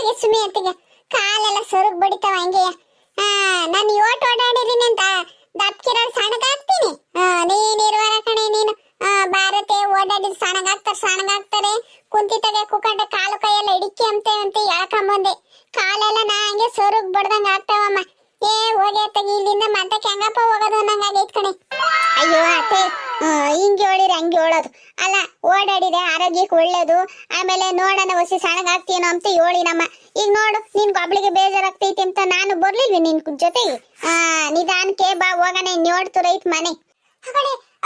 ಹೋಗಿ ಸುಮ್ಮನೆ ಅಂತಿಗೆ ಕಾಲೆಲ್ಲ ಸೊರಗ್ ಬಡಿತಾವ ಹಂಗೆ. ನಾನು ಯೋಟ್ ಓಡಾಡಿದೀನಿ ಅಂತ ದಪ್ಕಿರೋ ಸಣ್ಣಗಾಗ್ತೀನಿ. ನೀನಿರುವರ ಕಣೆ ನೀನು. ಭಾರತೆ ಓಡಾಡಿದ್ ಸಣ್ಣಗಾಗ್ತಾರೆ ಕುಂತಿತಾಗೆ ಕುಕ್ಕಂಡ ಕಾಲು ಕೈಯೆಲ್ಲ ಇಡಿಕೆ ಅಂತ ಎಳ್ಕೊಂಬಂದೆ. ಕಾಲೆಲ್ಲ ನಾ ಹಂಗೆ ಸೊರಗ್ ಬಡ್ದಂಗ ಆಗ್ತಾವಮ್ಮ. ಹೋಗಿ ತಗಿ ಇಲ್ಲಿಂದ ಮತ್ತೆ ಹೆಂಗಪ್ಪ ಹೋಗೋದು ಅನ್ನಂಗಾಗೈತ್ ಕಣೆ. ಅಯ್ಯೋ ಅತ್ತೆ, ಹಿಂಗೆ ಹೇಳಿದ್ರೆ ಹಂಗೆ ಹೇಳೋದು ಅಲ್ಲ. ಓಡಾಡಿದೆ ಆರೋಗ್ಯಕ್ಕೆ ಒಳ್ಳೇದು. ಆಮೇಲೆ ನೋಡೋಣ ಹೊಸಿ ಸಣ್ಣಗಾಗ್ತೀನೋ ಅಂತ ಹೇಳಿ ನಮ್ಮ. ಈಗ ನೋಡು, ನಿನ್ ಒಬ್ಳಿಗೆ ಬೇಜಾರಾಗ್ತೈತಿ ಅಂತ ನಾನು ಬರ್ಲಿಲ್ವಿ ನಿನ್ ಜೊತೆಗೆ. ನಿಧಾನಕ್ಕೆ ಬಾ ಹೋಗೋಣ, ನೋಡ್ತು ರೈತ್ ಮನೆ.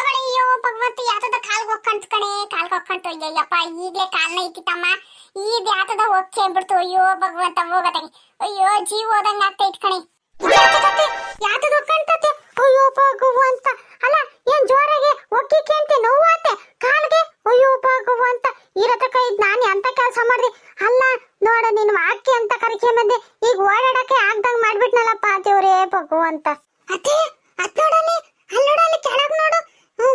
ಅಯ್ಯೋ ಭಗವಂತ, ಯಾತದ ಕಾಲ್ಗೆ ಹೋಗ್ಕಂತ ಕಣೆ, ಕಾಲ್ಗೆ ಹೋಗ್ಕಂತು. ಅಯ್ಯಪ್ಪ, ಈಗ್ಲೇ ಕಾಲ್ನ ಇಟ್ಟಿತ್ತಮ್ಮ, ಈಗ ಯಾತದ ಹೋಗ್ಕೆ ಬಿಡ್ತು. ಅಯ್ಯೋ ಭಗವಂತ, ಹೋಗತಾಗಿ. ಅಯ್ಯೋ ಜೀವ ಹೋದಂಗ ಆಗ್ತೈತ್ ಕಣೆ. ಯಾತದ ಹೋಗ್ಕಂತತೆ. ಅಯ್ಯೋ ಭಗವಂತ, ಅಲ್ಲ ಏನ್ ಜೋರಾಗೆ ಒಕ್ಕಿಕೆ ಅಂತ ನೋವಾತೆ ಕಾಲ್ಗೆ. ಅಯ್ಯೋ ಭಗವಂತ, ಇರತಕ ಇದ್ ನಾನು ಎಂತ ಕೆಲಸ ಮಾಡ್ದೆ. ಅಲ್ಲ ನೋಡ, ನೀನು ಅಕ್ಕಿ ಅಂತ ಕರಿಕೆ ಬಂದೆ, ಈಗ ಓಡಾಡಕ್ಕೆ ಆಗ್ದಂಗ್ ಮಾಡ್ಬಿಟ್ನಲ್ಲಪ್ಪ ದೇವ್ರೇ ಭಗವಂತ. ಅತ್ತೆ ಅತ್ ನೋಡಲ್ಲಿ, ಅಲ್ಲೋಡಲ್ಲಿ ಕೆಳಗ್ ನೋಡು.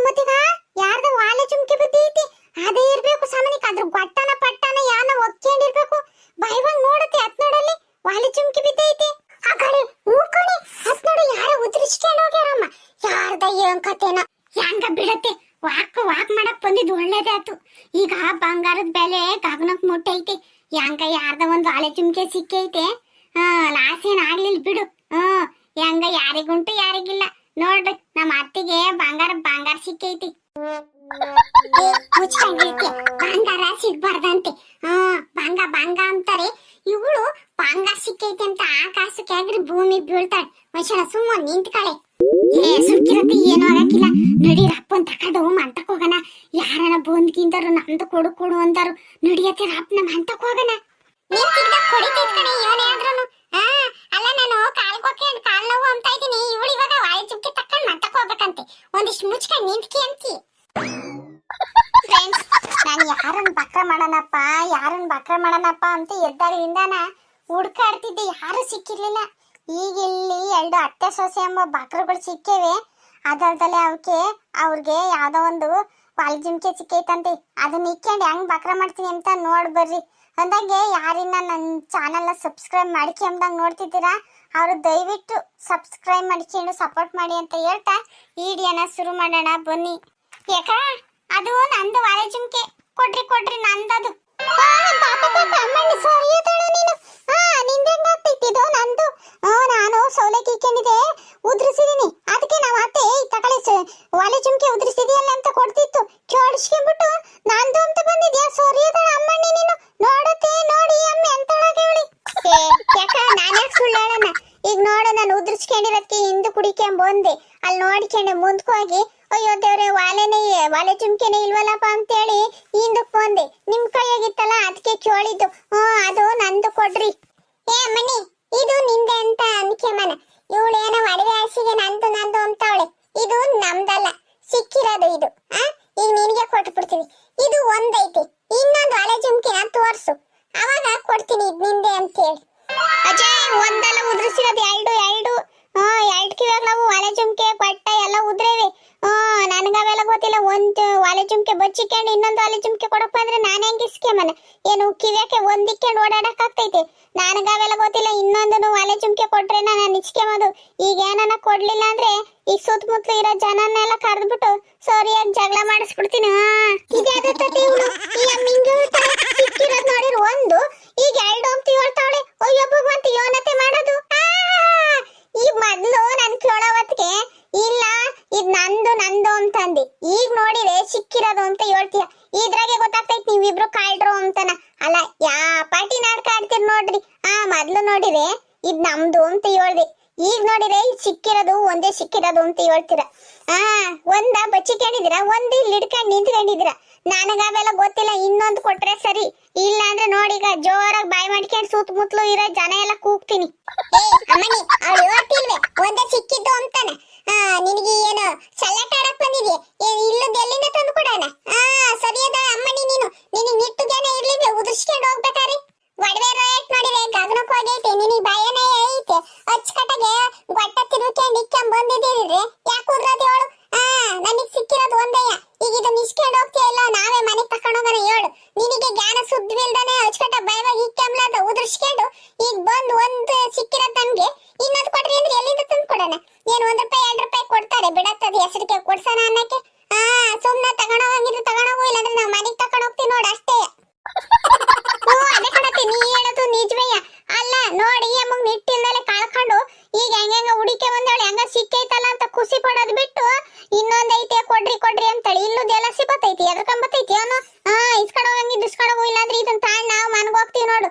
ಮತ್ತೀಗ ಯಾರ್ದ ವಾಲೆ ಚುಮ್ಕಿ ಬಿದ್ದೈತಿ, ಅದೇ ಇರ್ಬೇಕು ಸಾಮಾನಿಕ. ಅದ್ರ ಗೊಟ್ಟನ ಪಟ್ಟನ ಯಾನ ಒಕ್ಕೊಂಡಿರ್ಬೇಕು. ಬಾಯ್ವಂಗ್ ನೋಡತ್ತೆ, ಅತ್ ನೋಡಲ್ಲಿ ವಾಲೆ ಚುಮ್ಕಿ ಬಿದ್ದೈತಿ. ಆ ಕಡೆ ಮೂಕಣಿ ಅತ್ ನೋಡು, ಯಾರ ಉದ್ರಿಸ್ಕೊಂಡು ಹೋಗ್ಯಾರಮ್ಮ. ಯಾರ್ದ ಏನ್ ಕತೆನ ಹೆಂಗ ಬಿಡತ್ತೆ. ವಾಕ್ ಮಾಡಕ್ ಬಂದಿದ್ ಒಳ್ಳೇದೇ ಆತು. ಈಗ ಬಂಗಾರದ ಬೆಲೆ ಗಗನಕ್ ಮುಟ್ಟೈತಿ. ಹೆಂಗ ಯಾರ್ದ ಒಂದ್ ವಾಲೆ ಚುಮ್ಕೆ ಸಿಕ್ಕೈತೆ. ಲಾಸ್ ಏನ್ ಆಗ್ಲಿಲ್ಲ ಬಿಡು. ಹೆಂಗ ಯಾರಿಗುಂಟು ಯಾರಿಗಿಲ್ಲ. ನೋಡ್ರಿ, ನಮ್ಮ ಅತ್ತಿಗೆ ಬಂಗಾರ ಸಿಕ್ಕೈತಿ. ಬಂಗಾರ ಸಿಗ್ಬಾರ್ದಂತೆ. ಬಂಗ ಅಂತಾರೆ. ಇವಳು ಬಂಗಾರ ಸಿಕ್ಕೈತಿ ಅಂತ ಆಕಾಶಕ್ಕೆ ಆಗ್ರಿ ಭೂಮಿ ಬೀಳ್ತಾಳೆ. ಮನುಷ್ಯನ ಸುಮ್ಮ ನಿಂತ್ಕಳೆ. ಸುಕ್ಕಿರತ್ತೆ, ಏನೂ ಆಗಕ್ಕಿಲ್ಲ. ನಡಿ ರಪ್ಪನ್ ತಕಡು ಮಂತಕ್ ಹೋಗೋಣ. ಯಾರನ ಬಂದ್ಕಿಂದರು ನಮ್ದು ಕೊಡು ಅಂತಾರು. ನಡಿಯತ್ತೆ ರಪ್ಪ ನಮ್ ಮಂತಕ್ ಹೋಗೋಣ. ಅಲ್ಲ, ನಾನು ಕಾಲ್ಗೋಕೆ ಕಾಲ್ ನೋವು ಅಂತ ಇದ್ದೀನಿ. ಇವಳು ಇವಾಗ ವಾಯು ಚುಕ್ಕಿ ತಕೊಂಡ್ ಮಂತಕ್ ಹೋಗ್ಬೇಕಂತೆ. ಒಂದಿಷ್ಟು ಮುಚ್ಕೊಂಡ್ ನಿಂತ್ಕಿ ಅಂತಿ. ಫ್ರೆಂಡ್ಸ್, ನಾನು ಯಾರನ್ನ ಬಕ್ರ ಮಾಡೋಣಪ್ಪ ಅಂತ ಎದ್ದಾಳಿಂದಾನ ಹುಡ್ಕಾಡ್ತಿದ್ದೆ. ಯಾರು ಸಿಕ್ಕಿರ್ಲಿಲ್ಲ. ಈಗ ಇಲ್ಲಿ 2 ಅತ್ತೆ ಸೊಸೆ ಎಂಬ ಬಕ್ರಗಳು ಸಿಕ್ಕೇವೆ. ಅದಲ್ದಲೆ ಅವ್ರಿಗೆ ಯಾವ್ದೋ ಒಂದು ವಾಲ್ಜಿಮ್ಕೆ ಸಿಕ್ಕೈತಂತೆ. ಅದನ್ನ ಇಕ್ಕೊಂಡು ಹೆಂಗ್ ಬಕ್ರ ಮಾಡ್ತೀನಿ ಅಂತ ನೋಡ್ ಬರ್ರಿ. ಅಂದಂಗೆ ಯಾರಿನ್ನ ನನ್ನ ಚಾನಲ್ನ ಸಬ್ಸ್ಕ್ರೈಬ್ ಮಾಡ್ಕೊಂಡಂಗೆ ನೋಡ್ತಿದ್ದೀರಾ, ಅವರು ದಯವಿಟ್ಟು ಸಬ್ಸ್ಕ್ರೈಬ್ ಮಾಡ್ಕೊಂಡು ಸಪೋರ್ಟ್ ಮಾಡಿ ಅಂತ ಹೇಳ್ತಾ ವಿಡಿಯೋನ ಶುರು ಮಾಡೋಣ ಬನ್ನಿ. ಯಾಕ ಅದು ನಂದು ವಾಲೆ ಜುಮ್ಕೆ ಕೊಡ್ರಿ ನಂದದು. ನಂದು ನಾನು ಸೌಲಕ್ಕೆ ಇಕ್ಕೊಂಡಿದ್ದೆ, ಉದ್ರಿಸಿದೀನಿ. ಅದಕ್ಕೆ ನಾವು ಅತ್ತೆ ತಕಳಿ ವಾಲೆ ಜುಮ್ಕೆ ಉದ್ರಿಸಿದೆಯಲ್ಲ ಅಂತ ಕೊಡ್ತಿತ್ತು. ಕೇಳಿಸ್ಕೊಂಡ್ಬಿಟ್ಟು ನಂದು ಅಂತ ಬಂದಿದ್ಯಾ? ಸೋರಿಯದಳ ಅಮ್ಮಣ್ಣಿ ನೀನು. ನೋಡತ್ತೆ ನೋಡಿ ಅಮ್ಮೆ ಅಂತೊಳಗೆ ಹೇಳಿ. ಯಾಕ ನಾನೇ ಸುಳ್ಳು ಹೇಳೋಣ? ಈಗ ನೋಡು, ನಾನು ಉದ್ರಿಸ್ಕೊಂಡಿರೋದಕ್ಕೆ ಹಿಂದೆ ಕುಡಿಕೊಂಬಂದೆ. ಅಲ್ಲಿ ನೋಡ್ಕೊಂಡೆ ಮುಂದ್ಕೋಗಿ, ಅಯ್ಯೋ ದೇವ್ರೆ, ವಾಲೆ ಚುಮ್ಕೆನೆ ಇಲ್ವಲ್ಲಪ್ಪ ಅಂತೇಳಿ ಹಿಂದಕ್ ಬಂದೆ. ನಿಮ್ ಕೈಯಾಗಿತ್ತಲ್ಲ ಅದಕ್ಕೆ ಕೇಳಿದ್ದು. ಅದು ನಂದು ಕೊಡ್ರಿ. ಅಮ್ಮಣ್ಣಿ, ಇದು ನಿಂದೆ ಅಂತ ಅನ್ಕೆಮನ. ಇವಳೇನೋ ಒಡವೆ ಆಸಿಗೆ ನಂದು ಅಂತವಳೆ. ಇದು ನಮ್ದಲ್ಲ, ಸಿಕ್ಕಿರೋದು ಇದು. ಈಗ ನಿನಗೆ ಕೊಟ್ಟು ಬಿಡ್ತೀವಿ. ಇದು ಒಂದೈತಿ, ಇನ್ನೊಂದು ವಾಲೆ ಜುಮ್ಕಿನ ತೋರ್ಸು, ಅವಾಗ ಕೊಡ್ತೀನಿ ಇದ್ ನಿಂದೆ ಅಂತ ಹೇಳಿ. ಅಜಯ್, ಒಂದಲ್ಲ ಉದ್ರಿಸಿರೋದು ಎರಡು ಕಿವಾಗ ನಾವು ವಾಲೆ ಜುಮ್ಕೆ ಬಟ್ಟ ಎಲ್ಲ ಉದ್ರೇವೆ. ನನಗವೆಲ್ಲ ಗೊತ್ತಿಲ್ಲ. ಒಂದು ವಾಲೆ ಜುಮ್ಕೆ ಬಚ್ಚಿಕೊಂಡು ಇನ್ನೊಂದು ವಾಲೆ ಜುಮ್ಕೆ ಕೊಡಕ್ ಬಂದ್ರೆ ನಾನು ಹೆಂಗ್ ಇಸ್ಕೆಮನ? ಏನು ಕಿವ್ಯಾಕೆ ಒಂದಿಕ್ಕೊಂಡು ಓಡಾಡಕ್ ಆಗ್ತೈತೆ? ನನಗವೆಲ್ಲ ಗೊತ್ತಿಲ್ಲ. ಇನ್ನೊಂದು ವಾಲೆ ಜುಮ್ಕೆ ಕೊಟ್ರೆ ನಾನು ಇಸ್ಕೆಮದು. ಈಗ ಏನನ್ನ ಕೊಡ್ಲಿಲ್ಲ ಅಂದ್ರೆ ಈಗ ಸುತ್ತಮುತ್ತಲು ಇರೋ ಜನನ್ನೆಲ್ಲ ಕರೆದ್ಬಿಟ್ಟು ಸರಿಯಾಗಿ ಜಗಳ ಮಾಡಿಸ್ಬಿಡ್ತೀನಿ. ಸಿಕ್ಕಿರೋದು ನೋಡಿರ್ ಒಂದು, ಈಗ 2 ಅಂತ ಹೇಳ್ತಾವಳೆ. ಅಯ್ಯೋ ಭಗವಂತ, ಯೋನತೆ ಮಾಡೋದು. ಈ ಮೊದ್ಲು ನನ್ ಕೇಳೋವತ್ಗೆ ಇಲ್ಲ ಇದ್ ನಂದು ಅಂತಂದಿ. ಈಗ ನೋಡಿರೆ ಸಿಕ್ಕಿರೋದು ಅಂತ ಹೇಳ್ತೀಯ. ಇದ್ರಾಗೆ ಗೊತ್ತಾಗ್ತೈತಿ ನೀವಿಬ್ರು ಕಾಳ್ರು ಅಂತನ. ಅಲ್ಲ, ಯಾ ಪಾಟಿ ನಾಟಕ ಆಡ್ತೀರಿ ನೋಡ್ರಿ. ಮೊದ್ಲು ನೋಡಿರೆ ಇದ್ ನಮ್ದು ಅಂತ ಹೇಳ್ದೆ. ಈಗ ನೋಡಿರೆ ಸಿಕ್ಕಿರೋದು ಅಂತ ಹೇಳ್ತೀರ. ಒಂದ ಬಚ್ಚಿಕೊಂಡಿದ್ದೀರಾ, ಒಂದು ಇಲ್ಲಿ ಹಿಡ್ಕೊಂಡು ನಿಂತ್ಕೊಂಡಿದ್ದೀರಾ. ನನಗಾವೆಲ್ಲ ಗೊತ್ತಿಲ್ಲ. ಇನ್ನೊಂದು ಕೊಟ್ರೆ ಸರಿ, ಇಲ್ಲ ಅಂದ್ರೆ ನೋಡಿ ಈಗ ಜೋರಾಗಿ ಬಾಯಿ ಮಾಡ್ಕೊಂಡು ಸುತ್ತಮುತ್ತಲು ಇರೋ ಜನ ಎಲ್ಲ ಕೂಗ್ತೀನಿ. ಅಮ್ಮನಿ, ಅವಳು ಹೇಳ್ತಿಲ್ವೇ ಒಂದೇ ಸಿಕ್ಕಿದ್ದು ಅಂತಾನೆ. ನಿನಗೆ ಏನು ಸಲ್ಲಾಟ ಆಡಕ್ ಬಂದಿದ್ಯಾ? ಇಲ್ಲದ ಎಲ್ಲಿಂದ ತಂದು ಕೊಡೋಣ? ಸರಿಯದ ಅಮ್ಮನಿ, ನಿನಗೆ ನಿಟ್ಟು ಜನ ಇರ್ಲಿಲ್ಲ, ಉದುರ್ಸ್ಕೊಂಡು ಹೋಗ್ಬೇಕಾರೆ. ಒಡವೆ ರೇಟ್ ನೋಡಿದ್ರೆ ಗಗನಕ್ಕೆ ಹೋಗೈತೆ. ನಿನಗೆ ಭಯನ ಐತೆ. ಅಚ್ಚುಕಟ್ಟಾಗೆ ಗೊಟ್ಟ ತಿರುಕೊಂಡು ಬಂದಿದ್ದೀರಿ. ಯಾಕೆ ಉದ್ರದು ಹೇಳು? ನನಗೆ ಸಿಕ್ಕಿರೋದು ಒಂದಯ್ಯ. ಈಗ ಇದನ್ನ ಇಸ್ಕೊಂಡು ಹೋಗ್ತೀಯ ಇಲ್ಲ ನಾವೇ ಮನೆಗೆ ತಕೊಂಡು ಹೋಗೋಣ ಹೇಳು. ನಿನಗೆ ಜ್ಞಾನ ಸುದ್ದಿಲ್ದಾನೆ ಅಚ್ಚುಕಟ್ಟ ಭಯವಾಗಿ ಇಕ್ಕಂಬ್ಲಾದ ಉದುರ್ಸ್ಕೊಂಡು ನಿಜವಯ್ಯ. ಅಲ್ಲ ನೋಡಿ ಅಮ್ಮಗ್ ನಿಟ್ಟಿಲ್ದಲೆ ಕಳ್ಕೊಂಡು ಈಗ ಹೆಂಗ ಹುಡಿಕೆ ಬಂದವಳೆ ಹೆಂಗ ಸಿಕ್ಕೈತಲ್ಲ ಅಂತ ಖುಷಿ ಪಡೋದ್ ಬಿಟ್ಟು ಇನ್ನೊಂದೈತೆ ಕೊಡ್ರಿ ಕೊಡ್ರಿ ಅಂತೇಳಿ ಇಲ್ಲುದೆಲ್ಲ ಸಿಬತ್ತೈತಿ ಎದ್ರಕಂಬತ್ತೈತಿ ಅವನು. ಇಸ್ಕಡ ಹೋಗಂಗಿದ್ದು ಇಸ್ಕಡ ಹೋಗಿಲ್ಲ ಅಂದ್ರೆ ಇದನ್ನ ತಾಂಡ್ ನಾವು ಮನ್ಗ್ ಹೋಗ್ತೀವಿ ನೋಡು.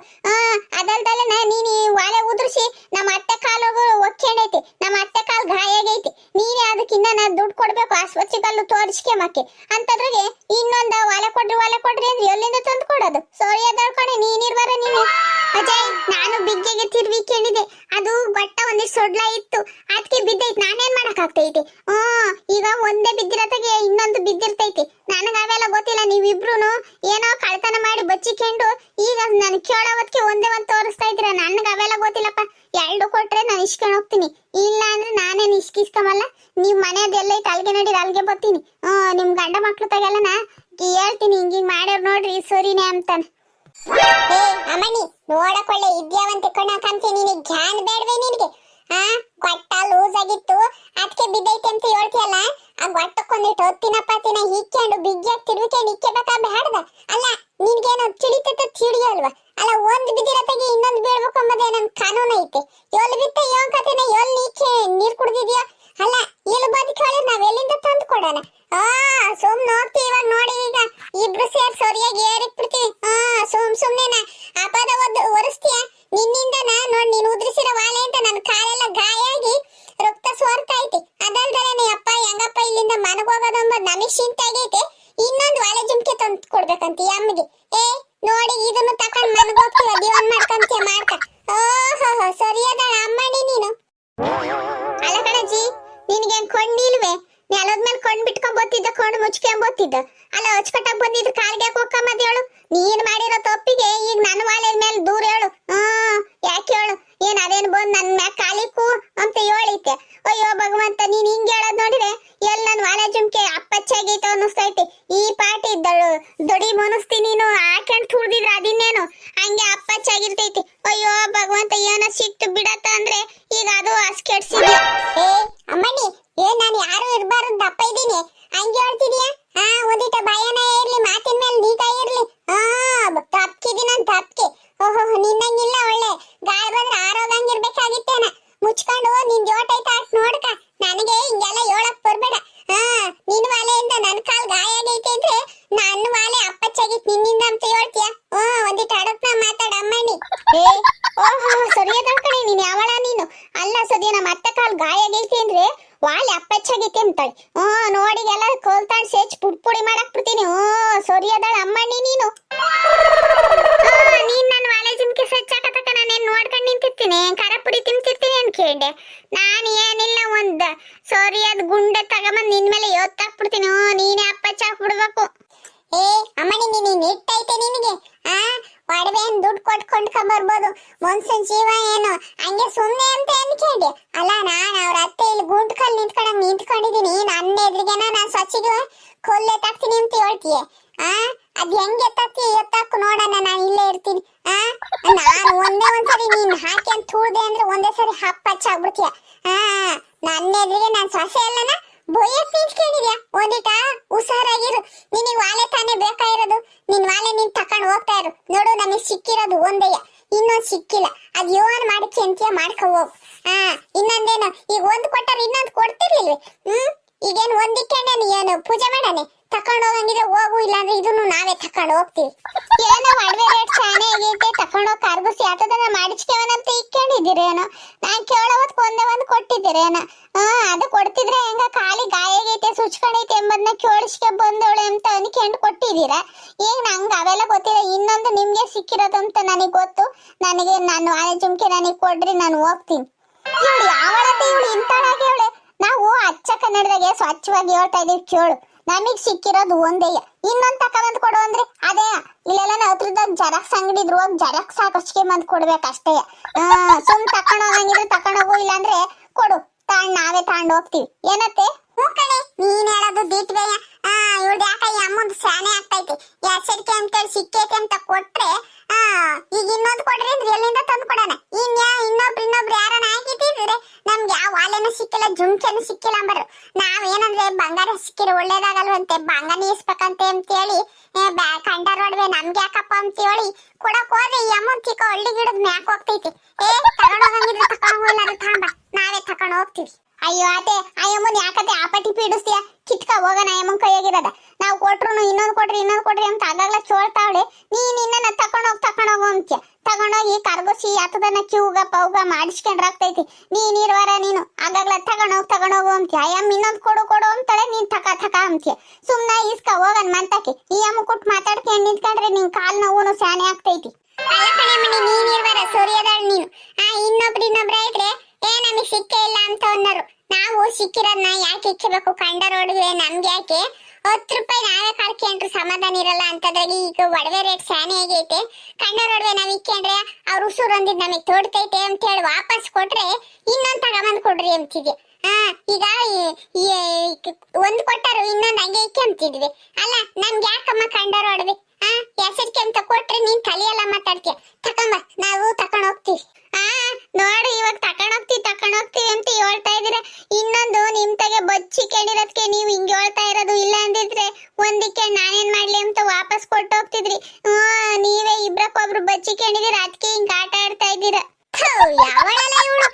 ಅದಲ್ದಲ್ಲ ನೀನ್ ವಾಲೆ ಉದುರ್ಸಿ ನಮ್ಮ ಅತ್ತೆ ಕಾಲು ಒಕ್ಕೇಂಡೈತಿ, ನಮ್ಮ ಅತ್ತೆ ಕಾಲ್ ಗಾಯ ಆಗೈತಿ. ನೀನೇ ಅದಕ್ಕಿನ್ನ ನಾ ದುಡ್ಡು ಕೊಡ್ಬೇಕು ಆಸ್ಪತ್ರೆಗಲ್ಲು ತೋರಿಸ್ಕೆಮಕ್ಕೆ ಅಂತದ್ರಿಗೆ ಇನ್ನೊಂದ ವಾಲೆ ಕೊಡ್ರಿ ಅಂದ್ರೆ ಎಲ್ಲಿಂದ ತಂದು ಕೊಡೋದು? ಸೋರಿಯ ದಳ್ಕೊಂಡೆ ನೀನಿರ್ಬಾರ ನೀನು. ಅಜಯ್ ನಾನು ಬಿಗ್ಗೆಗೆ ತಿರ್ವಿ ಕೇಳಿದೆ, ಅದು ಬಟ್ಟ ಒಂದಿಷ್ಟು ಸೊಡ್ಲ ಇತ್ತು ಅದಕ್ಕೆ ಬಿದ್ದೈತಿ. ನಾನೇನ್ ಮಾಡಕ್ ಆಗ್ತೈತಿ? ಈಗ ಒಂದೇ ಬಿದ್ದಿರತ್ತಾಗೆ ಇನ್ನೊಂದು ಬಿದ್ದಿರ್ತೈತಿ. ನನಗ ಅವೆಲ್ಲ ಗೊತ್ತಿಲ್ಲ. ನೀವಿಬ್ರುನು ಏನೋ ಕಳ್ತನ ಮಾಡಿ ಬಚ್ಚಿಕೊಂಡು ಈಗ ನನ್ ಕೇಳೋವತ್ಗೆ ಒಂದೇ ಒಂದ್ ತೋರಿಸ್ತಾ ಇದ್ದೀರ. ನನ್ಗ ಅವೆಲ್ಲ ಗೊತ್ತಿಲ್ಲಪ್ಪ. ಎರಡು ಕೊಟ್ರೆ ನಾನು ಇಸ್ಕೊಂಡು ಹೋಗ್ತೀನಿ, ಇಲ್ಲ ಅಂದ್ರೆ ನಾನೇನು ಇಸ್ಕಿಸ್ಕಮಲ್ಲ. ನೀವ್ ಮನೆಯದ್ ಎಲ್ಲೈತೆ ಅಲ್ಗೆ ನಡೀರಿ, ಅಲ್ಗೆ ಬರ್ತೀನಿ. ನಿಮ್ ಗಂಡ ಮಕ್ಳು ತಗೆಲ್ಲ ನಾ ಹೇಳ್ತೀನಿ ಹಿಂಗಿಂಗ್ ಮಾಡ್ಯಾರ ನೋಡ್ರಿ ಸರಿನೇ ಅಂತಾನ. ಏ ಅಮ್ಮನಿ ನೋಡಕೊಳ್ಳೆ ಇದ್ಯಾವಂತೆ ಕಣ ಕಂತೀನಿ. ನಿನಗೆ ಜ್ಞಾನ ಬೇಡವೇ ನಿನಗೆ? ಗೊಟ್ಟ ಲೂಸ್ ಆಗಿತ್ತು ಅದಕ್ಕೆ ಬಿದ್ದೈತೆ ಅಂತ ಹೇಳ್ತೀಯಲ್ಲ, ಆ ಗೊಟ್ಟಕ್ಕೊಂದಿಟ್ಟು ಹೊತ್ತಿನ ಪಾತಿನ ಹಿಕ್ಕೊಂಡು ಬಿಗ್ಗಿಯಾಗಿ ತಿರುಗಿಕೊಂಡು ಇಕ್ಕೆಬೇಕಾ ಬೇಡ್ದ? ಅಲ್ಲ ನಿನ್ಗೇನೋ ತಿಳಿತೈತೆ ತಿಳಿಯಲ್ವಾ? ಅಲ್ಲ ಒಂದ್ ಬಿದ್ದಿರತ್ತಾಗೆ ಇನ್ನೊಂದು ಬೀಳ್ಬೇಕು ಅಂಬದೇ ನನ್ ಕಾನೂನು ಐತೆ. ಎಲ್ಲಿ ಬಿತ್ತ ಏನ್ ಕತೆನ ಎಲ್ಲಿ ನೀಕೆ ನೀರ್ ಕುಡ್ದಿದ್ಯಾ? ಅಲ್ಲ ಇಲ್ಲಿ ಬದುಕಿ ಹೇಳಿ ನಾವ್ ಎಲ್ಲಿಂದ ತಂದು ಕೊಡೋಣ? ಸುಮ್ನೆ ಹೋಗ್ತೀವಿ ಇವಾಗ. ನೋಡಿ ಈಗ ಇಬ್ರು ಸೇರ್ ಸರಿಯಾಗಿ ಏರಿಕ್ ಬಿಡ್ತೀವಿ. ಸುಮ್ನೆನ ಅಪದ ಒರೆಸ್ತೀಯ ನಿನ್ನಿಂದನ. ನೋಡ್ ನೀನ್ ಉದ್ರಿಸಿರೋ ವಾಲೆ ಅಂತ ನನ್ ಕಾಲೆಲ್ಲ ಗಾಯ ಆಗಿ ರಕ್ತ ಸೋರ್ತಾ ಐತಿ. ಅದಲ್ದಲೇ ಅಪ್ಪ ಹೆಂಗಪ್ಪ ಇಲ್ಲಿಂದ ಮನಗೋಗೋದಂಬ ನಮಗ್ ಚಿಂತೆ ಆಗೈತೆ. ಇನ್ನೊಂದು ವಾಲೆ ಜುಮ್ಕೆ ತಂದು ಕೊಡ್ಬೇಕಂತ ಈ ಅಮ್ಮಿಗೆ. ನೋಡಿ ಇದನ್ನು ತಕೊಂಡ್ ಮನಗೋಗ್ತೀವ ದಿವನ್ ಮಾಡ್ಕಂತೀಯ ಮಾಡ್ಕ. ಓಹೋ ಸರಿಯಾದಳ ಅಮ್ಮನಿ ನೀನು. ಅಲ್ಲ ಕಣಜಿ ನಿನ್ಗೆ ಕೊಂಡಿಲ್ವೇ? ನೆಲದ್ಮೇಲೆ ಕೊಂಡ್ ಬಿಟ್ಕೊಂಡ್ ಬತ್ತಿದ್ದ, ಕೊಂಡು ಮುಚ್ಕೊಂಡ್ ಬತ್ತಿದ್ದ. ಅಲ್ಲ ಹೊಚ್ಕಟ್ಟಾಗ ಬಂದಿದ್ರು ಕಾಲ್ಗೆ ಹೋಗ್ಕೊಂಬದ್ ಹೇಳು. ನೀನ್ ಮಾಡಿರೋ ತಪ್ಪಿಗೆ ಈಗ ನನ್ನ ವಾಲೆದ ಮೇಲೆ ದೂರ ಹೇಳು. ಯಾಕೆ ಹೇಳು? ಏನ್ ಅದೇನ್ ಬಂದ್ ನನ್ ಮ್ಯಾಗ ಕಾಲಿಕ್ಕು ಅಂತ ಹೇಳಿತ್ತೆ. ಅಯ್ಯೋ ಭಗವಂತ, ನೀನ್ ಹಿಂಗ್ ಹೇಳೋದ್ ನೋಡಿದ್ರೆ ಎಲ್ ನನ್ ವಾಲೆ ಜುಮ್ಕೆ ಅಪ್ಪಚ್ಚಾಗೈತೆ ಅನ್ನಿಸ್ತೈತಿ. ಈ ಪಾಟಿ ದೊಡಿ ಮನಸ್ತಿ ನೀನು ಹಾಕೊಂಡ್ ತುಳ್ದಿದ್ರ ಅದಿನ್ನೇನು ಹಂಗೆ ಅಪ್ಪಚ್ಚಾಗಿರ್ತೈತಿ. ಅಯ್ಯೋ ಭಗವಂತ, ಏನೋ ಸಿಕ್ತು ಬಿಡತ್ತ ಅಂದ್ರೆ ಈಗ ಅದು ಕೆಡ್ಸಿದ್ಯ. ಅಮ್ಮನಿ ನಾನು ಯಾರು ಇರ್ಬಾರ್ದು ದಪ್ಪ ಇದ್ದೀನಿ ಹಂಗೆ ಹೇಳ್ತಿದ್ಯಾ? ಒಂದಿಟ ಭಯನ ಇರ್ಲಿ, ಮಾತಿನ ಮೇಲೆ ನೀಟ ಇರ್ಲಿ. ತಪ್ಕಿದೀನಿ ಅಂತ ತಪ್ಕಿ. ಓಹೋ ನಿನ್ನಂಗಿಲ್ಲ, ಒಳ್ಳೆ ಗಾಯ ಬಂದ್ರೆ ಆರೋಗಂಗಿರ್ಬೇಕಾಗಿತ್ತೇನ. ಮುಚ್ಕೊಂಡು ನಿನ್ ಜೋಟ ಐತ ಅಷ್ಟ್ ನೋಡ್ಕ. ನನಗೆ ಹಿಂಗೆಲ್ಲ ಹೇಳಕ್ ಬರ್ಬೇಡ. ನಿನ್ ವಾಲೆಯಿಂದ ನನ್ ಕಾಲ್ ಗಾಯ ಆಗೈತೆ ಅಂದ್ರೆ ನನ್ನ ವಾಲೆ ಅಪ್ಪಚ್ಚಾಗಿತ್ ನಿನ್ನಿಂದ ಅಂತ ಹೇಳ್ತೀಯ? ಒಂದಿಟ ಅಡಕ್ನ ಮಾತಾಡ ಅಮ್ಮನಿ. ಓಹೋ ಸರಿಯಾದ ಕಣೆ ನೀನ್ ಯಾವಳ ನೀನು? ಅಲ್ಲ ಸದ್ಯ ನಮ್ಮ ಅತ್ತೆ ಕಾಲ್ ಗಾಯ ಆಗೈತಿ ಅಂದ್ರೆ ವಾಲೆ ಅಪ್ಪಚ್ಚಾಗೈತಿ ಅಂತಾಳೆ. ನೋಡಿಗೆಲ್ಲ ಕೋಲ್ತಾಳ್ ಸೇಚ್ ಪುಡಿ ಮಾಡಕ್ ಬಿಡ್ತೀನಿ. ಸರಿಯಾದಳ ಅಮ್ಮನಿ ನೀನು. ನೀನ್ ನನ್ನ ವಾಲೆ ಜುಮ್ಕೆ ಸಚ್ಚಾಕತಕ ನಾನೇನ್ ನೋಡ್ಕೊಂಡ್ ನಿಂತಿರ್ತೀನಿ, ಖಾರ ಪುಡಿ ತಿಂತಿರ್ತೀನಿ ಅನ್ಕೊಂಡೆ. ನಾನ್ ಏನಿಲ್ಲ, ಒಂದ್ ಸರಿಯಾದ ಗುಂಡೆ ತಗೊಂಬಂದ್ ನಿನ್ ಮೇಲೆ ಯೋತ್ತಾಕ್ಬಿಡ್ತೀನಿ. ನೀನೇ ಅಪ್ಪಚ್ಚಾಕ್ ಬಿಡ್ಬೇಕು. ಅಮ್ಮನಿ ನೀನ್ ಇಟ್ಟೈತೆ ನಿನಗೆ. ಒಡವೆ ದುಡ್ಡು ಕೊಟ್ಕೊಂಡ್ಕೊಂಬರ್ಬೋದು, ಮನ್ಸನ್ ಜೀವ ಏನು ಹಂಗೆ ಸುಮ್ನೆ ಅಂತ ಅನ್ಕೊಂಡೆ. ಅಲ್ಲ ನಾನ್ ಅವ್ರ ಅತ್ತೆ ಇಲ್ಲಿ ಗುಂಟ್ ಕಲ್ ನಿಂತ್ಕೊಂಡಿದೀನಿ. ನನ್ನ ಎದುರಿಗೆನ ನಾನ್ ಸ್ವಚ್ಛಗೆ ಕೊಲ್ಲೆ ತಾಕ್ತೀನಿ ಅಂತ ಹೇಳ್ತೀಯ? ಅದ್ ಹೆಂಗೆ ಎತ್ತಾಕು ನೋಡೋಣ, ನಾನು ಇಲ್ಲೇ ಇರ್ತೀನಿ. ನಾನು ಒಂದ್ಸರಿ ನೀನ್ ಹಾಕಿ ಅಂತ ತುಳ್ದೆ ಅಂದ್ರೆ ಒಂದೇ ಸರಿ ಹಪ್ಪಚ್ಚಾಗ್ಬಿಡ್ತೀಯ. ನನ್ನ ಎದುರಿಗೆ ನಾನ್ ಸೊಸೆ ಅಲ್ಲನ ಬೊಯ್ಯಕ್ ನಿಂತ್ಕೊಂಡಿದ್ಯಾ? ಒಂದಿಟ ಹುಷಾರಾಗಿರು. ನಿನಗ್ ವಾಲೆ ತಾನೇ ಬೇಕಾಗಿರೋದು. ನಿನ್ ವಾಲೆ ನೀನ್ ತಕೊಂಡ್ ಹೋಗ್ತಾ ಇರು. ನೋಡು ನಮಗ್ ಸಿಕ್ಕಿರೋದು ಒಂದಯ್ಯ, ಇನ್ನೊಂದ್ ಸಿಕ್ಕಿಲ್ಲ. ಅದ್ ಯೋನ್ ಮಾಡಕ್ಕೆ ಅಂತೀಯ ಮಾಡ್ಕೊ ಹೋಗು. ಇನ್ನೊಂದೇನು, ಈಗ ಒಂದ್ ಕೊಟ್ಟಾರ ಇನ್ನೊಂದ್ ಕೊಡ್ತಿರ್ಲಿಲ್ವಿ? ಈಗೇನು ಒಂದಿಕ್ಕೇನೆ ಏನು ಪೂಜೆ ಮಾಡಾನೆ? ತಕೊಂಡ್ ಹೋಗಂಗಿದ್ರೆ ಹೋಗು, ಇಲ್ಲಾಂದ್ರೆ ಇದನ್ನು ನಾವೇ ತಕೊಂಡ್ ಹೋಗ್ತೀವಿ. ಏನೋ ಒಡವೆ ರೇಟ್ ಶಾನೆ ಆಗೈತೆ, ತಕೊಂಡೋಗಿ ಕರ್ಗಿಸಿ ಆತದನ್ನ ಮಾಡಿಸ್ಕೇವನಂತ ಇಕ್ಕೊಂಡಿದ್ದೀರೇನೋ? ನಾನ್ ಕೇಳೋವತ್ ಒಂದೇ ಒಂದ್ ಕೊಟ್ಟಿದ್ದೀರೇನೋ? ಅದು ಕೊಡ್ತಿದ್ರೆ ಹೆಂಗ ಕಾಲಿ ಗಾಯ ಆಗೈತೆ ಸುಚ್ಕೊಂಡೈತೆ ಎಂಬುದನ್ನ ಕೇಳಿಸ್ಕೆ ಬಂದವಳೆ ಅಂತ ಅನ್ಕೊಂಡು ಕೊಟ್ಟಿದ್ದೀರಾ. ಈಗ ನಂಗೆ ಅವೆಲ್ಲ ಗೊತ್ತಿಲ್ಲ. ಇನ್ನೊಂದು ನಿಮ್ಗೆ ಸಿಕ್ಕಿರೋದು ಅಂತ ನನಗೆ ಗೊತ್ತು. ನನಗೆ ನಾನು ವಾಲೆ ಜುಮ್ಕೆ ನನಗೆ ಕೊಡ್ರಿ, ನಾನು ಹೋಗ್ತೀನಿ. ಇವಳು ಯಾವಳತ್ತೆ ಇವಳು ಇಂತಾಳಾಗಿ ಅವಳೆ? ನಾವು ಅಚ್ಚ ಕನ್ನಡದಾಗೆ ಸ್ವಚ್ಛವಾಗಿ ಹೇಳ್ತಾ ಇದೀವಿ ಕೇಳು. ನಮಗ್ ಸಿಕ್ಕಿರೋದು ಒಂದೇಯ, ಇನ್ನೊಂದ್ ತಕೊಂಡ್ ಕೊಡು ಅಂದ್ರೆ ಅದೇ ಇಲ್ಲೆಲ್ಲ ಹತ್ರದಾಗ ಜೆರಾಕ್ಸ್ ಅಂಗಡಿ ಇದ್ರು ಹೋಗಿ ಜೆರಾಕ್ಸ್ ಹಾಕಸ್ಕೆ ಬಂದ್ ಕೊಡ್ಬೇಕಷ್ಟೇ. ಸುಮ್ ತಕೊಂಡ್ ಹೋಗಂಗಿದ್ರೆ ತಕೊಂಡ್ ಹೋಗು, ಇಲ್ಲಾಂದ್ರೆ ಕೊಡು, ನಾವೇ ತಗೊಂಡ್ ಹೋಗ್ತೀವಿ. ಏನತ್ತೆ? ಕಣೆ ನೀನ್ ಹೇಳೋದು ದೀಟ್ವೆಯ. ಇವಳು ಯಾಕ ಈ ಅಮ್ಮಂದು ಶಾನೆ ಆಗ್ತೈತಿ. ಎಚ್ಚರಿಕೆ ಅಂತೇಳಿ ಸಿಕ್ಕೈತೆ ಅಂತ ಕೊಟ್ರೆ ಈಗ ಇನ್ನೊಂದು ಕೊಡ್ರಿ ಅಂದ್ರೆ ಎಲ್ಲಿಂದ ತಂದು ಕೊಡೋಣ? ಇನ್ನೊಬ್ರು ಯಾರನ್ನ ಹಾಕಿಟ್ಟಿದ್ರೆ ನಮ್ಗೆ ಯಾವ ವಾಲೆನೂ ಸಿಕ್ಕಿಲ್ಲ, ಜುಮ್ಕೆನೂ ಸಿಕ್ಕಿಲ್ಲ ಅಂಬರು. ನಾವೇನಂದ್ರೆ ಬಂಗಾರ ಸಿಕ್ಕಿರೋ ಒಳ್ಳೇದಾಗಲ್ವಂತೆ, ಬಂಗಾರ ಇಸ್ಬೇಕಂತೆ ಅಂತೇಳಿ ಕಂಡರ್ ಒಡವೆ ನಮ್ಗೆ ಯಾಕಪ್ಪ ಅಂತೇಳಿ ಕೊಡಕ್ ಹೋದ್ರೆ ಈ ಅಮೌಂಟ್ ಚಿಕ್ಕ ಹಳ್ಳಿ ಗಿಡದ ಮ್ಯಾಕ್ ಹೋಗ್ತೈತಿ. ತಗೊಂಡೋಗಂಗಿದ್ರೆ ತಗೊಂಡ್ ತಗೊಂಬ, ನಾವೇ ತಗೊಂಡ್ ಹೋಗ್ತೀವಿ. ಅಯ್ಯೋ ಅದೇ ಅಯ್ಯಮ್ಮನ್ ಯಾಕತೆ ಆಪಟಿ ಪೀಡಿಸ್ತೀಯ, ಕಿತ್ಕ ಹೋಗೋಣ ಅಯ್ಯಮ್ಮನ್ ಕೈಯಾಗಿರೋದ. ನಾವು ಕೊಟ್ರು ಇನ್ನೊಂದು ಕೊಡ್ರಿ ಅಂತ ಆಗಾಗ್ಲ ಚೋಳ್ತಾವಳೆ. ನೀನ್ ಇನ್ನನ್ನ ತಕೊಂಡೋಗು ಅಂತ್ಯ. ತಗೊಂಡೋಗಿ ಕರ್ಗೋಸಿ ಆತದನ್ನ ಕ್ಯೂಗ ಪೌಗ ಮಾಡಿಸ್ಕೊಂಡ್ರಾಗ್ತೈತಿ. ನೀನ್ ಇರುವಾರ ನೀನು ಆಗಾಗ್ಲ ತಗೊಂಡೋಗು ಅಂತ್ಯ. ಅಯ್ಯಮ್ಮ ಇನ್ನೊಂದು ಕೊಡು ಅಂತಾಳೆ, ನೀನ್ ತಕ ಅಂತ್ಯ. ಸುಮ್ನ ಇಸ್ಕ ಹೋಗನ್ ಮಂತಕ್ಕೆ. ಈ ಅಮ್ಮ ಕೊಟ್ಟು ಮಾತಾಡ್ಕೊಂಡ್ ನಿಂತ್ಕೊಂಡ್ರೆ ನಿನ್ ಕಾಲ್ ನೋವು ಸ್ಯಾನೆ ಆಗ್ತೈತಿ. ಅಲ್ಲ ಕಣೆ ಮಣಿ, ನೀನ್ ಇರುವಾರ ಸೊರಿಯದಾಳ್ ನೀನು. ಇನ್ನೊಬ್ರ ಇದ್ರೆ ನಮಗ್ ಸಿಕ್ಕೇ ಇಲ್ಲ ಅಂತ ಅನ್ನೋರು. ನಾವು ಸಿಕ್ಕಿರೋದ್ನ ಯಾಕೆ ಇಕ್ಕಬೇಕು, ಕಂಡರ್ ಒಡವೆ ನಮ್ಗೆ ಯಾಕೆ? 10 ರೂಪಾಯಿ ನಾವೇ ಕಳ್ಕೊಂಡ್ರು ಸಮಾಧಾನ ಇರಲ್ಲ ಅಂತದ್ರಾಗ ಈಗ ಒಡವೆ ರೇಟ್ ಸ್ಯಾನೆ ಆಗೈತೆ. ಕಂಡರ್ ಒಡವೆ ನಾವ್ ಇಕ್ಕೊಂಡ್ರೆ ಅವ್ರು ಉಸುರು ಅಂದಿದ್ ನಮಗ್ ತೋಡ್ತೈತೆ ಅಂತ ಹೇಳಿ ವಾಪಸ್ ಕೊಟ್ರೆ ಇನ್ನೊಂದ್ ತಗೊಂಬಂದ್ ಕೊಡ್ರಿ ಅಂತಿದ್ವಿ. ಈಗ ಒಂದ್ ಕೊಟ್ಟರು ಇನ್ನೊಂದ್ ಹಂಗೆ ಇಕ್ಕಂತಿದ್ವಿ. ಅಲ್ಲ ನಮ್ಗೆ ಯಾಕಮ್ಮ ಕಂಡರ್ ಒಡವೆ? ಹೆಸರಿಕೆ ಅಂತ ಕೊಟ್ರೆ ನೀನ್ ತಲೆಯೆಲ್ಲ ಮಾತಾಡ್ತೀಯ. ತಕೊಂಬ, ನಾವು ತಕೊಂಡ್ ಹೋಗ್ತೀವಿ. ನೋಡು ಇವಾಗ ತಕೊಂಡ್ ಹೋಗ್ತೀವಿ ಅಂತ ಹೇಳ್ತಾ ಇದೀರ. ಇನ್ನೊಂದು ನಿಮ್ ತಗೆ ಬಚ್ಚಿ ಕೇಳಿರೋದಕ್ಕೆ ನೀವು ಹಿಂಗ್ ಹೇಳ್ತಾ ಇರೋದು. ಇಲ್ಲ ಅಂದಿದ್ರೆ ಒಂದಿಕ್ಕೆ ನಾನೇನ್ ಮಾಡ್ಲಿ ಅಂತ ವಾಪಸ್ ಕೊಟ್ಟು ಹೋಗ್ತಿದ್ರಿ. ನೀವೇ ಇಬ್ರಕ್ಕೊಬ್ರು ಬಚ್ಚಿ ಕೇಳಿದಿರ, ಅದಕ್ಕೆ ಹಿಂಗ್ ಆಟ ಆಡ್ತಾ ಇದ್ದೀರಾ. ಯಾವಳಲ್ಲ ಇವಳು,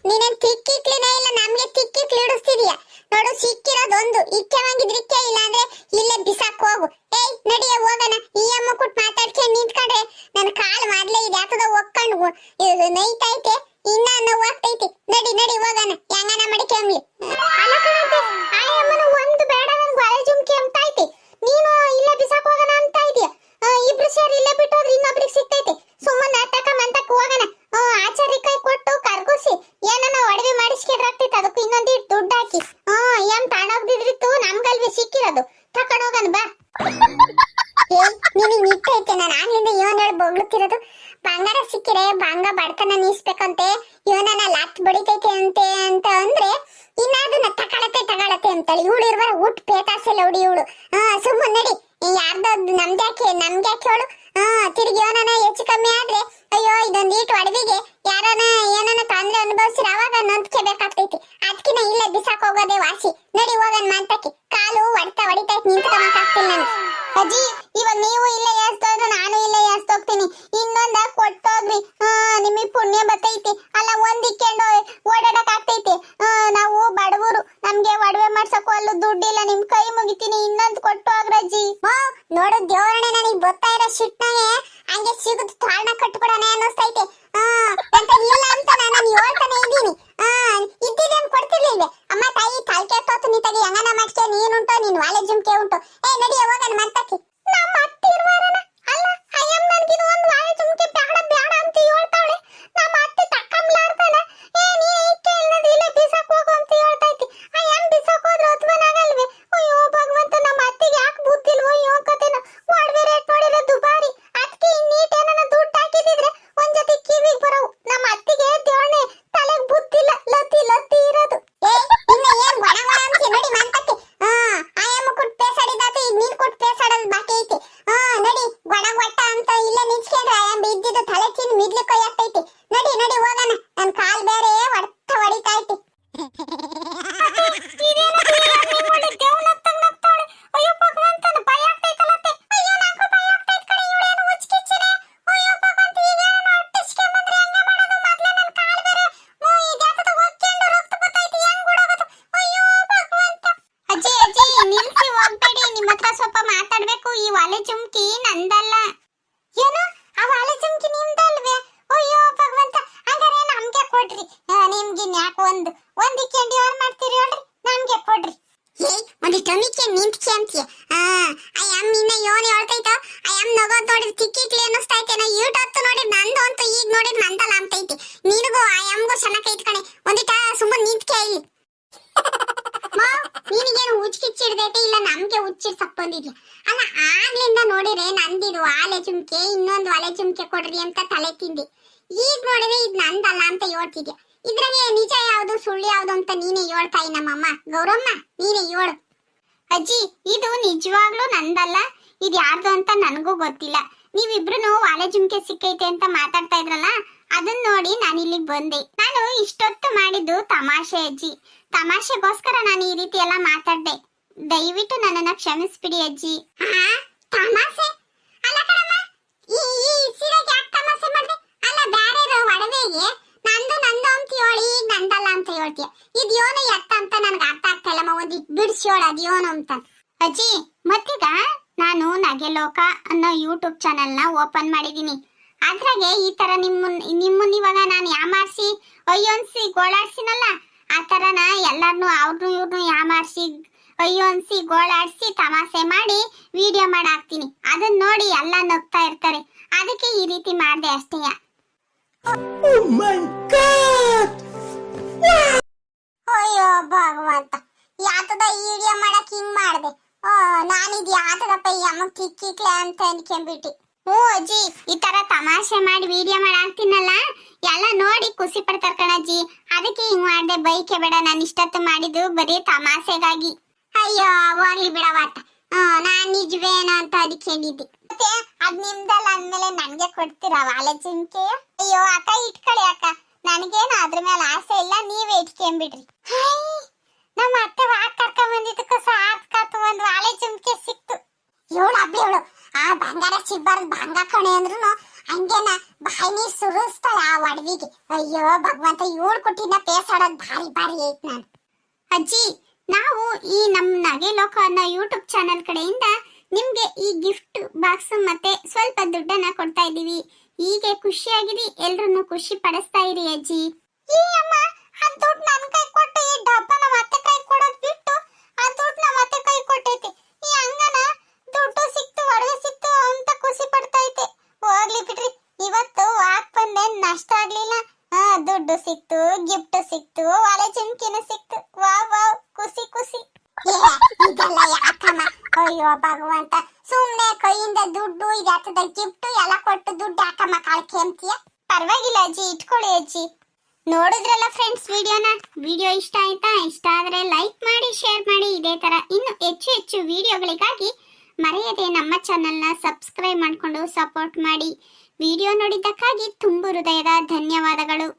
ನೀನೇನ್ ತಿಕ್ಕಿಕ್ಲಿನೇ ಇಲ್ಲ, ನಮ್ಗೆ ತಿಕ್ಕಿಕ್ಲಿ ಇಡಿಸ್ತಿದೀಯ. ನೋಡು ಸಿಕ್ಕಿರೋದೊಂದು, ಇಕ್ಕೆ ಇಲ್ಲ ಅಂದ್ರೆ ಇಲ್ಲೇ ಬಿಸಾಕ್ ಹೋಗು. ನಡಿಯ ಹೋಗೋಣ. ಈ ಅಮ್ಮ ಕೊಟ್ಟು ಮಾತಾಡ್ಕೊಂಡು ನಿಂತ್ಕೊಂಡ್ರೆ ನನ್ ಕಾಲ್ ಮೊದ್ಲೇ ಇದೆ ಯಾತದ ಒಕ್ಕೊಂಡು ನೈತೈತೆ, ಇನ್ನ ನೋವು ಆಗ್ತೈತಿ. ನಡಿ ಹೋಗೋಣ, ಹೆಂಗನ ಮಡಿಕೊಂಬ್ಲಿ. ಅಲ್ಲ ಕಣಂತೆ, ಆ ಅಮ್ಮನ ಒಂದು ಬೇಡ ನನ್ಗೆ ಒಳೆ ಜುಮ್ಕಿ ಅಂತ ಐತಿ. ನೀನು ಇಲ್ಲೇ ಬಿಸಾಕ್ ಹೋಗೋಣ ಅಂತ ಇದೀಯ. ಇಬ್ರು ಸೇರಿ ಇಲ್ಲೇ ಬಿಟ್ಟೋದ್ರೆ ಇನ್ನೊಬ್ರಿಗೆ ಸಿಕ್ತೈತಿ. ಸುಮ್ಮನೆ ತಕ ಮಂತಕ್ ಹೋಗೋಣ. ಆಚಾರಿ ಕೈ ಕೊಟ್ಟು ಕರ್ಗೋಸಿ ಏನನ ಒಡವೆ ಮಾಡಿಸ್ಕೊಂಡ್ರಾಗ್ತೈತಿ. ಅದಕ್ಕೂ ಇನ್ನೊಂದು ದುಡ್ಡು ಹಾಕಿ ಏನ್ ತಾಣೋಗ್ದಿದ್ರಿತ್ತು, ನಮ್ಗಲ್ವೇ ಸಿಕ್ಕಿರೋದು. ತಕೊಂಡ್ ಹೋಗೋಣ ಬಾ. ನಿನಗ್ ನಿಟ್ಟೈತೆ, ನಾನು ಆಗ್ಲಿಂದ ಇವನ್ ಹೇಳಿ ಬೊಗ್ಳುತ್ತಿರೋದು. ಬಂಗಾರ ಸಿಕ್ಕಿರೆ ಬಂಗ ಬಡತನ ನೀಸ್ಬೇಕಂತೆ, ಇವನನ್ನ ಲಾತ್ ಬಡಿತೈತೆ ಅಂತ ಅಂದ್ರೆ ಇನ್ನ ಅದನ್ನ ತಗಳತೆ ಅಂತೇಳಿ ಇವಳು ಇರುವಾರ ಊಟ ಪೇತಾಸೆಲ್ಲ ಹುಡಿ ಇವಳು. ಸುಮ್ಮನೆ ನಡಿ, ಯಾರ್ದು ನಮ್ದ್ಯಾಕೆ ಹೇಳು. ತಿರುಗಿ ಇವನನ್ನ ಹೆಚ್ಚು ಕಮ್ಮಿ ಆದ್ರೆ ಅಯ್ಯೋ ಇದೊಂದು ಈಟ್ ಒಡವಿಗೆ ಯಾರನ ಏನನ ತೊಂದ್ರೆ ಅನುಭವಿಸಿರ ಅವಾಗ ನೊಂದ್ಕೋಬೇಕಾಗ್ತೈತಿ. ಅದಕ್ಕಿನ ಇಲ್ಲೇ ಬಿಸಾಕ್ ಹೋಗೋದೇ ವಾಸಿ. ನಡಿ ಹೋಗನ್ ಮಾತಕ್ಕೆ. ಕಾಲು ಹೊಡಿತೈತಿ, ನಿಂತ್ಕೊಳಕ್ಕಾಗ್ತಿಲ್ಲ ನಾನು. ಅಜ್ಜಿ ಇವಾಗ ನೀವು ಇಲ್ಲೇ ಏಸ್ತೋದ್ರೆ ನಾನು ಇಲ್ಲೇ ಏಸ್ತೋಗ್ತೀನಿ. ಇನ್ನೊಂದ ಕೊಟ್ಟೋಗ್ರಿ, ನಿಮಗ್ ಪುಣ್ಯ ಬರ್ತೈತಿ. ಅಲ್ಲ ಒಂದಿಕ್ಕೆಂಡು ಓಡಾಡಕ್ ಆಗ್ತೈತಿ. ನಾವು ಬಡವರು, ನಮ್ಗೆ ಒಡವೆ ಮಾಡ್ಸಕ್ಕೂ ಅಲ್ಲೂ ದುಡ್ಡಿಲ್ಲ. ನಿಮ್ ಕೈ ಮುಗಿತೀನಿ, ಇನ್ನೊಂದ್ ಕೊಟ್ಟೋಗ್ರಜ್ಜಿ. ನೋಡು ದೇವರಣ್ಣ, ನನಗ್ ಗೊತ್ತಾ ಇರೋ ಶಿಟ್ನಾಗೆ ಹಂಗೆ ಸಿಗುದು ತಾಳ್ನ ಕಟ್ಬಿಡೋಣ ಅನ್ನಿಸ್ತೈತೆ. ಅಂತ ಇಲ್ಲ ಅಂತ ನಾನು ಹೇಳ್ತಾನೆ ಇದ್ದೀನಿ. ಇದ್ದಿದ್ದೇನು ಕೊಡ್ತಿರ್ಲಿಲ್ವೇ? ಅಮ್ಮ ತಾಯಿ ತಲ್ಕೆ ತೋತು ನೀತಾಗಿ ಹೆಂಗನ ಮಾಡ್ಕೆ, ನೀನುಂಟು ನಿನ್ ವಾಲೆ ಜುಮ್ಕೆ ಉಂಟು. ನಡಿಯ ಹೋಗೋಣ ಮತ್ತಕ್ಕೆ. ನಮ್ಮ ಅತ್ತಿ ಇರುವಾರನ ಅಲ್ಲ ಅಯ್ಯಮ್ಮ ನನ್ಗಿದು ಒಂದು ವಾಲೆ ಜುಮ್ಕೆ ಬೇಡ ಅಂತ ಹೇಳ್ತಾಳೆ. ನಮ್ಮ ಅತ್ತಿ ತಕ್ಕಂಬ್ಲಾರ್ತಾನೆ ನೀ ಇಕ್ಕೆ ಇಲ್ಲದ ಇಲ್ಲೇ ಬಿಸಾಕ್ ಹೋಗು ಅಂತ ಹೇಳ್ತೈತಿ. ಅಯ್ಯಮ್ಮ ಬಿಸಾಕ್ ಹೋದ್ರೆ ಒತ್ವನಾಗಲ್ವೇ? ಅಯ್ಯೋ ಭಗವಂತ, ನಮ್ಮ ಅತ್ತಿಗೆ ಯಾಕೆ ಬುದ್ಧಿಲ್ವೋ ಯೋ ಕತೆನ. ಒಡವೆ ರೇಟ್ ನೋಡಿದ್ರೆ ದುಬಾರಿ. ಅದಕ್ಕೆ ಇನ್ನೀಟ್ ಏನನ ದುಡ್ಡು ಹಾಕಿದಿದ್ರೆ ಒಂದ್ ಜೊತೆ ಕಿವಿಗೆ ಬರವು. ನಮ್ಮ ಅತ್ತಿಗೆ ದೇವಣೆ ತಲೆಗೆ ಬುದ್ಧಿಲ್ಲ, ಲತಿ ಇರೋದು. ಇನ್ನ ಏನ್ ಗೊಣ ಅಂತ ನಡಿ ಮಂತಕ್ಕೆ. ಆಯಮ್ಮ ಕೊಟ್ಟು ಪೇಸಾಡಿದಾತ, ಈಗ ನೀನ್ ಕೊಟ್ಟು ಪೇಸಾಡೋದು ಬಾಕಿ ಐತಿ. ನಡಿ ಗೊಟ್ಟ ಅಂತ ಇಲ್ಲ ನಿಂತ್ಕೊಂಡ್ರೆ ಆಯಮ್ಮ ಇದ್ದಿದ್ದು ತಲೆ ತಿಂದು ಮಿದ್ಲಿ ಕೈ ಆಗ್ತೈತಿ. ನಡಿ ಹೋಗೋಣ, ನನ್ ಕಾಲ್ ಬೇರೆ ಹೊಡಿತಾ ಐತಿ. ಅಲ್ಲ ಆಗ್ಲಿಂದ ನೋಡಿದ್ರೆ ನಂದಿದು ಆಲೆ ಚುಮ್ಕೆ ಇನ್ನೊಂದು ಆಲೆ ಚುಮ್ಕೆ ಕೊಡ್ರಿ ಅಂತ ತಲೆ ತಿಂದಿ. ಈಗ ನೋಡಿದ್ರೆ ಇದ್ ನಂದಲ್ಲ ಅಂತ ಹೇಳ್ತಿದ್ಯಾ. ಇದ್ರಾಗೆ ನಿಜ ಯಾವ್ದು ಸುಳ್ಳು ಯಾವ್ದು ಅಂತ ನೀನೇ ಹೇಳ್ತಾಯಿ. ನಮ್ಮಮ್ಮ ಗೌರಮ್ಮ ನೀನೇ ಹೇಳು. ಅಜ್ಜಿ ಇದು ನಿಜವಾಗ್ಲೂ ನಂದಲ್ಲ, ಇದು ಯಾರ್ದು ಅಂತ ನನಗೂ ಗೊತ್ತಿಲ್ಲ. ನೀವಿಬ್ರು ಆಲೆ ಜುಮ್ಕೆ ಸಿಕ್ಕೈತೆ ಅಂತ ಮಾತಾಡ್ತಾ ಇದ್ರಲ್ಲ, ಅದನ್ನ ನೋಡಿ ನಾನು ಇಲ್ಲಿಗೆ ಬಂದೆ. ನಾನು ಇಷ್ಟೊತ್ತು ಮಾಡಿದ್ದು ತಮಾಷೆ ಅಜ್ಜಿ. ತಮಾಷೆಗೋಸ್ಕರ ನಾನು ಈ ರೀತಿ ಎಲ್ಲ ಮಾತಾಡ್ದೆ. ದಯವಿಟ್ಟು ನನ್ನನ್ನ ಕ್ಷಮಿಸ್ಬಿಡಿ ಅಜ್ಜಿ. ತಮಾಷೆ ಅಲ್ಲ ಕಣಮ್ಮ, ಈ ಸೀರೆಗೆ ಯಾಕೆ ತಮಾಷೆ ಮಾಡ್ದೆ? ಅಲ್ಲ ಬ್ಯಾರೆ ಒಡವೆಗೆ ನಂದು ಅಂತ ಹೇಳಿ ಈಗ ನಂದಲ್ಲ ಅಂತ ಹೇಳ್ತೀಯ. ಇದು ಯೋನು ಎತ್ತ ಅಂತ ನನಗೆ ಅರ್ಥ ಆಗ್ತಾ ಇಲ್ಲಮ್ಮ. ಒಂದು ಬಿಡಿಸಿ ಹೇಳು ಅದು ಯೋನು ಅಂತ. ಅಜ್ಜಿ ಮತ್ತೀಗ ನಾನು ನಗೆಲೋಕ ಅನ್ನೋ ಯೂಟ್ಯೂಬ್ ಚಾನೆಲ್ನ ಓಪನ್ ಮಾಡಿದ್ದೀನಿ. ಅದ್ರಾಗೆ ಈ ತರ ನಿಮ್ಮನ್ನ ಇವಾಗ ನಾನು ಯಾಮಾರಿಸಿ ಅಯ್ಯೋನ್ಸಿ ಗೋಳಾಡ್ಸಿನಲ್ಲ, ಆ ತರನ ಎಲ್ಲಾರ್ನು ಅವ್ರನ್ನು ಇವ್ರನ್ನು ಯಾಮಾರಿಸಿ ಅಯ್ಯೋನ್ಸಿ ಗೋಳಾಡ್ಸಿ ತಮಾಷೆ ಮಾಡಿ ವಿಡಿಯೋ ಮಾಡಾಕ್ತೀನಿ. ಅದನ್ನ ನೋಡಿ ಎಲ್ಲ ನಗ್ತಾ ಇರ್ತಾರೆ. ಅದಕ್ಕೆ ಈ ರೀತಿ ಮಾಡಿದೆ ಅಷ್ಟೇ. ಅಯ್ಯೋ ಭಗವಂತ, ಯಾತದ ಈ ವಿಡಿಯೋ ಮಾಡಕ್ ಹಿಂಗ್ ಮಾಡ್ದೆ? ನಾನಿದ್ ಯಾತದಪ್ಪ ಈ ಅಮ್ಮ ಕಿಕ್ಕಿಕ್ಲೆ ಅಂತ ಅನ್ಕೊಂಡ್ಬಿಟ್ಟಿ. ಹ್ಞೂ ಅಜ್ಜಿ, ಈ ತರ ತಮಾಷೆ ಮಾಡಿ ವಿಡಿಯೋ ಮಾಡಾಕ್ತೀನಲ್ಲ, ಎಲ್ಲ ನೋಡಿ ಖುಷಿ ಪಡ್ತಾರ ಕಣಜ್ಜಿ. ಅದಕ್ಕೆ ಹಿಂಗ್ ಮಾಡ್ದೆ. ಬೈಕೆ ಬೇಡ, ನಾನು ಇಷ್ಟೊತ್ತು ಮಾಡಿದ್ದು ಬರೀ ತಮಾಷೆಗಾಗಿ. ಅಯ್ಯೋ ಹೋಗ್ಲಿ ಬಿಡವಾಟ. ನಾನ್ ನಿಜವೇನೋ ಅಂತ ಅದಕ್ಕೆ ಹೇಳಿದ್ದೆ. ಮತ್ತೆ ಅದ್ ನಿಮ್ದಲ್ಲ ಅಂದ್ಮೇಲೆ ನನ್ಗೆ ಕೊಡ್ತೀರಾ ವಾಲೆ ಚಿಂಕೆ? ಅಯ್ಯೋ ಅಕ್ಕ ಇಟ್ಕೊಳ್ಳಿ ಅಕ್ಕ, ನನಗೇನು ಅದ್ರ ಮೇಲೆ ಆಸೆ ಇಲ್ಲ, ನೀವೇ ಇಟ್ಕೊಂಡ್ಬಿಡ್ರಿ. ನಮ್ಮ ಅತ್ತೆ ವಾಕ್ ಕರ್ಕೊಂಡ್ ಬಂದಿದ್ದಕ್ಕ ಸಾರ್ಥಕತ್ತು. ಒಂದು ವಾಲೆ ಚುಮ್ಕೆ ಸಿಕ್ತು. ಇವಳು ಹಬ್ಬ ಇವಳು ಆ ಬಂಗಾರ ಸಿಗ್ಬಾರ್ದು ಭಂಗ ಕಣೆ ಅಂದ್ರೂ ಹಂಗೇನ ಬಾಯಿ ನೀರ್ ಸುರಿಸ್ತಾಳ ಆ ಒಡವಿಗೆ. ಅಯ್ಯೋ ಭಗವಂತ, ಇವಳು ಕೊಟ್ಟಿನ ಪೇಸಾಡೋದ್ ಭಾರಿ ಐತ್ ನಾನು. ಅಜ್ಜಿ, ನಾವು ಈ ನಮ್ ನಗೆಲೋಕ ಅನ್ನೋ ಯೂಟ್ಯೂಬ್ ಚಾನೆಲ್ ಕಡೆಯಿಂದ ನಿಮ್ಗೆ ಈ ಗಿಫ್ಟ್ ಬಾಕ್ಸ್ ಮತ್ತೆ ಸ್ವಲ್ಪ ದುಡ್ಡನ್ನ ಕೊಡ್ತಾ ಇದೀವಿ. ಹೀಗೆ ಖುಷಿಯಾಗಿರಿ, ಎಲ್ರನ್ನು ಖುಷಿ ಪಡಿಸ್ತಾ ಇರಿ ಅಜ್ಜಿ. ಈ ಅಮ್ಮ ಆ ದುಡ್ಡು ನನ್ ಕೈ ಕೊಟ್ಟು ಈ ಡಬ್ಬ ನಮ್ಮ ಅತ್ತೆ ಕೈ ಕೊಡೋದ್ ಬಿಟ್ಟು ಆ ದುಡ್ಡು ನಮ್ಮ ಅತ್ತೆ ಕೈ ಕೊಟ್ಟೈತಿ. ಈ ಹಂಗನ ದುಡ್ಡು ಸಿಕ್ತು, ಒಡವೆ ಸಿಕ್ತು ಅಂತ ಖುಷಿ ಪಡ್ತಾ ಐತೆ. ಹೋಗ್ಲಿ ಬಿಡ್ರಿ, ಇವತ್ತು ವಾಕ್ ಬಂದೇನ್ ನಷ್ಟ ಆಗ್ಲಿಲ್ಲ. ದುಡ್ಡು ಸಿಕ್ತು, ಗಿಫ್ಟ್ ಸಿಕ್ತು, ಒಲೆ ಚಿಮ್ಕಿನೂ ಸಿಕ್ತು. ವಾವ್ ಖುಷಿ. ಇದೆಲ್ಲ ಯಾಕಮ್ಮ? ಅಯ್ಯೋ ಭಗವಂತ, ಸುಮ್ನೆ ಕೈಯಿಂದ ದುಡ್ಡು ಇದಾತದ ಗಿಫ್ಟ್ ಎಲ್ಲ ಕೊಟ್ಟು ದುಡ್ಡು ಯಾಕಮ್ಮ ಕಾಳಕ್ಕೆ ಅಂತೀಯ? ಪರವಾಗಿಲ್ಲ ಅಜ್ಜಿ, ಇಟ್ಕೊಳ್ಳಿ ಅಜ್ಜಿ. ನೋಡಿದ್ರಲ್ಲ ಫ್ರೆಂಡ್ಸ್ ವಿಡಿಯೋ ಇಷ್ಟ ಆಯ್ತಾ? ಇಷ್ಟ ಆದ್ರೆ ಲೈಕ್ ಮಾಡಿ, ಶೇರ್ ಮಾಡಿ. ಇದೇ ತರ ಇನ್ನು ಹೆಚ್ಚು ವಿಡಿಯೋಗಳಿಗಾಗಿ ಮರೆಯದೆ ನಮ್ಮ ಚಾನೆಲ್ನ ಸಬ್ಸ್ಕ್ರೈಬ್ ಮಾಡಿಕೊಂಡು ಸಪೋರ್ಟ್ ಮಾಡಿ. ವಿಡಿಯೋ ನೋಡಿದ್ದಕ್ಕಾಗಿ ತುಂಬು ಹೃದಯದ ಧನ್ಯವಾದಗಳು.